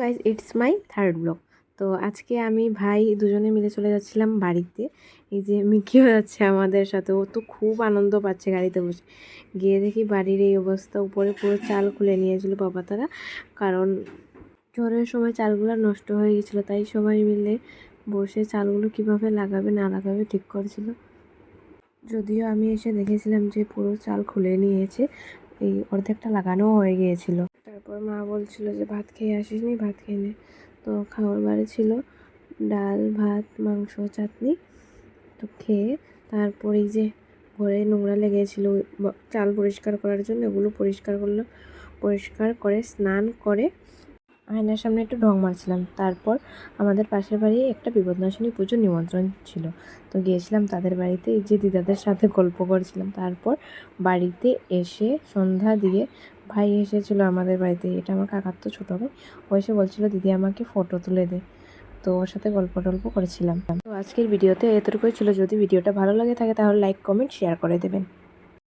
Guys it's my third blog. তো আজকে আমি ভাই দুজনে মিলে চলে যাচ্ছিলাম বাড়িতে। এই যে মিকিও যাচ্ছে আমাদের সাথে, ও তো খুব আনন্দ পাচ্ছে গাড়িতে বসে। গিয়ে দেখি বাড়ির এই অবস্থা, উপরে পুরো চাল খুলে নিয়েছিল বাবা তারা, কারণ ঝড়ের সময় চালগুলো নষ্ট হয়ে গেছিলো। তাই সবাই মিলে বসে চালগুলো কিভাবে লাগাবে না লাগাবে ঠিক করছিল। যদিও আমি এসে দেখেছিলাম যে পুরো চাল খুলে নিয়েছে, এই অর্ধেকটা লাগানোও হয়ে গিয়েছিল। তারপর মা বলছিল যে ভাত খেয়ে আসিসনি, ভাত খেয়ে নে। তো খাওয়ার বাড়ি ছিল ডাল, ভাত, মাংস, চাটনি। তো খেয়ে তারপর এই যে ঘরে নোংরা লেগেছিল চাল পরিষ্কার করার জন্য, এগুলো পরিষ্কার করলো। পরিষ্কার করে স্নান করে আয়নার সামনে একটু ঢং মারছিলাম। তারপর আমাদের পাশের বাড়ি একটা বিপদনাশিনী পুজোর নিমন্ত্রণ ছিল, তো গিয়েছিলাম তাদের বাড়িতে। এই যে দিদাদের সাথে গল্প করছিলাম। তারপর বাড়িতে এসে সন্ধ্যা দিয়ে ভাই এসেছিলো আমাদের বাড়িতে, এটা আমার কাকার তো ছোটো ভাই। ও এসে বলছিলো দিদি আমাকে ফটো তুলে দে, তো ওর সাথে গল্প টল্প করেছিলাম। তো আজকের ভিডিওতে এতটুকুই ছিল। যদি ভিডিওটা ভালো লাগে থাকে তাহলে লাইক, কমেন্ট, শেয়ার করে দেবেন।